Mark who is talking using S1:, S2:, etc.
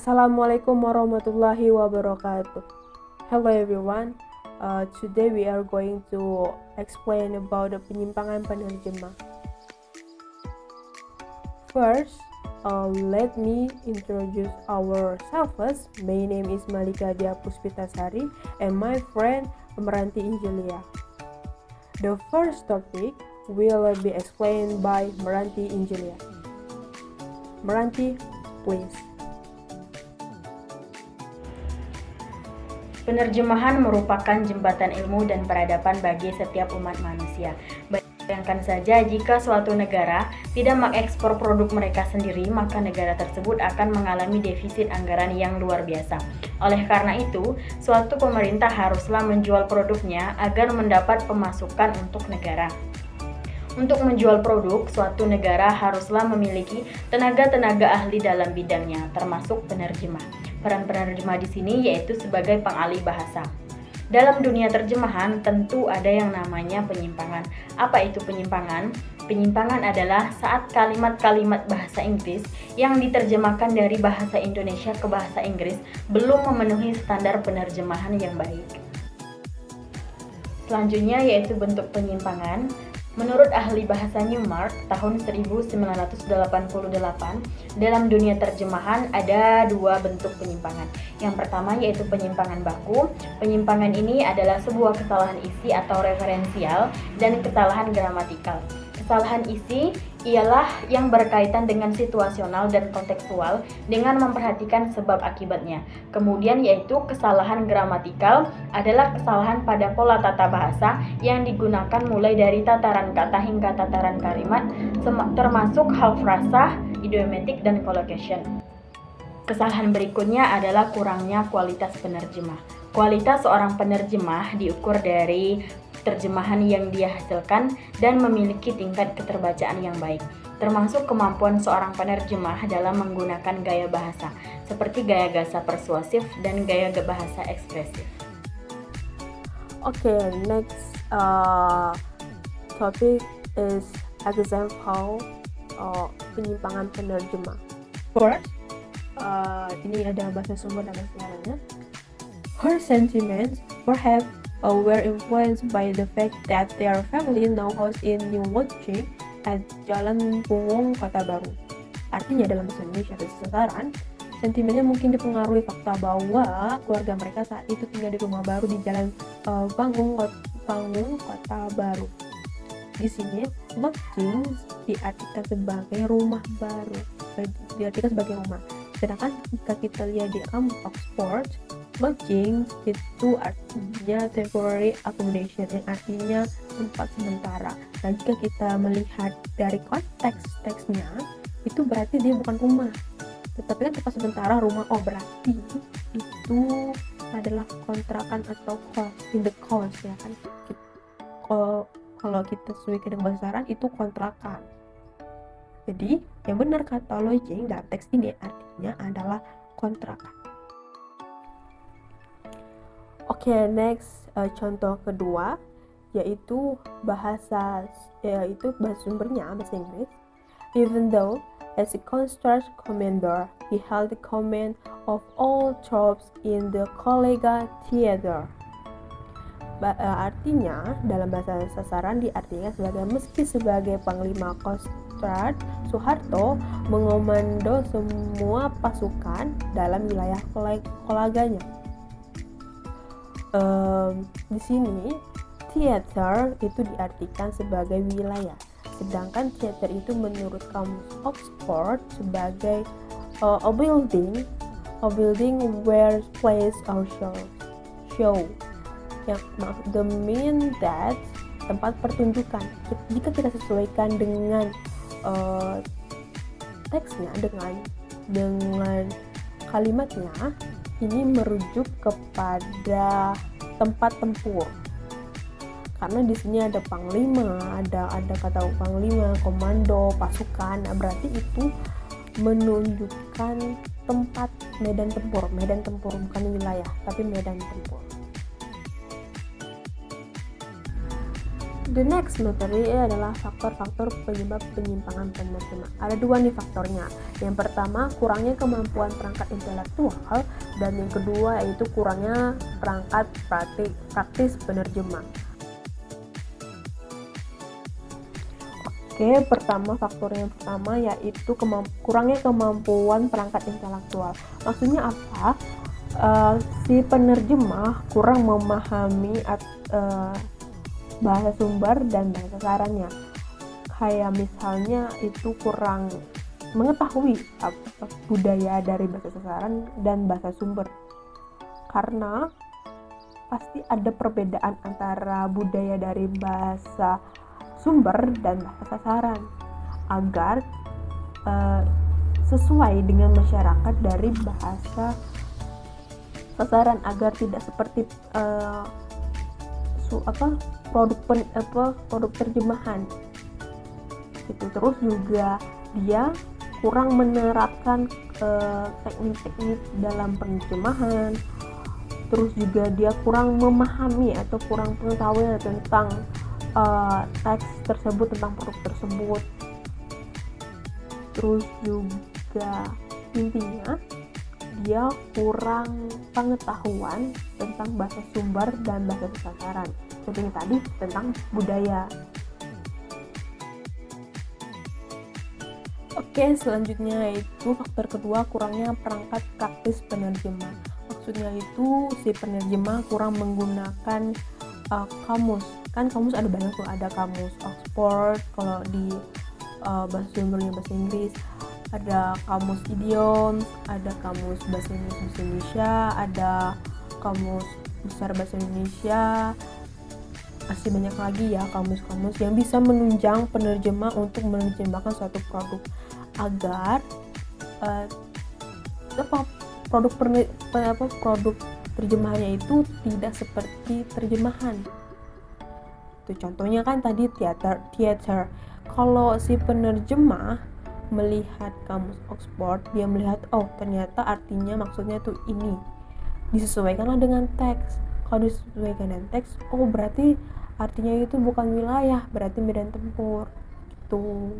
S1: Assalamualaikum warahmatullahi wabarakatuh. Hello everyone. Today we are going to explain about the penyimpangan penerjemah. First, let me introduce ourselves. My name is Malika Dia Puspitasari and my friend Meranti Injelia. The first topic will be explained by Meranti Injelia. Meranti, please.
S2: Penerjemahan merupakan jembatan ilmu dan peradaban bagi setiap umat manusia. Bayangkan saja jika suatu negara tidak mengekspor produk mereka sendiri, maka negara tersebut akan mengalami defisit anggaran yang luar biasa. Oleh karena itu, suatu pemerintah haruslah menjual produknya agar mendapat pemasukan untuk negara. Untuk menjual produk, suatu negara haruslah memiliki tenaga-tenaga ahli dalam bidangnya, termasuk penerjemah. Peran penerjemah di sini yaitu sebagai pengalih bahasa. Dalam dunia terjemahan tentu ada yang namanya penyimpangan. Apa itu penyimpangan? Penyimpangan adalah saat kalimat-kalimat bahasa Inggris yang diterjemahkan dari bahasa Indonesia ke bahasa Inggris belum memenuhi standar penerjemahan yang baik. Selanjutnya yaitu bentuk penyimpangan. Menurut ahli bahasa Newmark tahun 1988, dalam dunia terjemahan ada dua bentuk penyimpangan. Yang pertama yaitu penyimpangan baku. Penyimpangan ini adalah sebuah kesalahan isi atau referensial dan kesalahan gramatikal. Kesalahan isi ialah yang berkaitan dengan situasional dan kontekstual dengan memperhatikan sebab akibatnya. Kemudian yaitu kesalahan gramatikal adalah kesalahan pada pola tata bahasa yang digunakan mulai dari tataran kata hingga tataran kalimat, termasuk hal frasa, idiomatik, dan collocation. Kesalahan berikutnya adalah kurangnya kualitas penerjemah. Kualitas seorang penerjemah diukur dari terjemahan yang dia hasilkan dan memiliki tingkat keterbacaan yang baik, termasuk kemampuan seorang penerjemah dalam menggunakan gaya bahasa, seperti gaya bahasa persuasif dan gaya bahasa ekspresif.
S1: Okay, next topic is example penyimpangan penerjemah. First, ini ada bahasa sumber dan siarannya. Her sentiments perhaps were influenced by the fact that their family now housed in New Lodge at Jalan Punggung, Kota Baru. Artinya dalam bahasa Indonesia ada sesaran, sentimennya mungkin dipengaruhi fakta bahwa keluarga mereka saat itu tinggal di rumah baru di Jalan Panggung, Kota Baru. Di sini, lodging diartikan sebagai rumah baru, diartikan sebagai rumah. Sedangkan jika kita lihat di Oxford, lodging itu artinya temporary accommodation, yang artinya tempat sementara. Nah, jika kita melihat dari konteks teksnya, itu berarti dia bukan rumah, tetapi kan tempat sementara rumah. Oh, berarti itu adalah kontrakan atau in the cost, ya kan? Kalau kita sesuaikan dengan bahasa Arab itu kontrakan. Jadi, yang benar kata lodging dalam teks ini artinya adalah kontrakan. Oke, next contoh kedua yaitu bahasa sumbernya bahasa Inggris. Even though as a constant commander, he held the command of all troops in the Kollega Theater. Artinya dalam bahasa sasaran diartikan meski sebagai Panglima Kostrad, Soeharto mengomando semua pasukan dalam wilayah koleganya. Di sini theater itu diartikan sebagai wilayah, sedangkan theater itu menurut kamus Oxford sebagai a building where plays or show. Yang the mean that tempat pertunjukan. Jika kita sesuaikan dengan teksnya, dengan kalimatnya, ini merujuk kepada tempat tempur. Karena di sini ada panglima, ada kata panglima, komando, pasukan. Nah, berarti itu menunjukkan tempat medan tempur bukan wilayah, tapi medan tempur. The next materi adalah faktor-faktor penyebab penyimpangan penerjemah. Ada dua nih faktornya. Yang pertama, kurangnya kemampuan perangkat intelektual, dan yang kedua yaitu kurangnya perangkat praktis penerjemah. Oke, faktor yang pertama yaitu kurangnya kemampuan perangkat intelektual. Maksudnya apa? Si penerjemah kurang memahami bahasa sumber dan bahasa sasarannya. Kayak misalnya itu kurang mengetahui budaya dari bahasa sasaran dan bahasa sumber. Karena pasti ada perbedaan antara budaya dari bahasa sumber dan bahasa sasaran agar sesuai dengan masyarakat dari bahasa sasaran, agar tidak seperti produk terjemahan gitu. Terus juga dia kurang menerapkan teknik-teknik dalam penerjemahan. Terus juga dia kurang memahami atau kurang pengetahuan tentang teks tersebut, tentang produk tersebut. Terus juga intinya dia kurang pengetahuan tentang bahasa sumber dan bahasa sasaran. Contohnya tadi tentang budaya. Oke, selanjutnya yaitu faktor kedua, kurangnya perangkat praktis penerjemah. Maksudnya itu si penerjemah kurang menggunakan kamus. Kan kamus ada banyak tuh, ada kamus Oxford kalau di bahasa sumbernya bahasa Inggris, ada kamus idiom, ada kamus bahasa Indonesia, ada kamus besar bahasa Indonesia. Masih banyak lagi ya kamus-kamus yang bisa menunjang penerjemah untuk menerjemahkan suatu produk agar produk terjemahannya itu tidak seperti terjemahan. Itu contohnya kan tadi theater. Kalau si penerjemah melihat kamus Oxford, dia melihat ternyata artinya maksudnya tuh ini, disesuaikanlah dengan teks. Kalau disesuaikan dengan teks, berarti artinya itu bukan wilayah, berarti medan tempur gitu.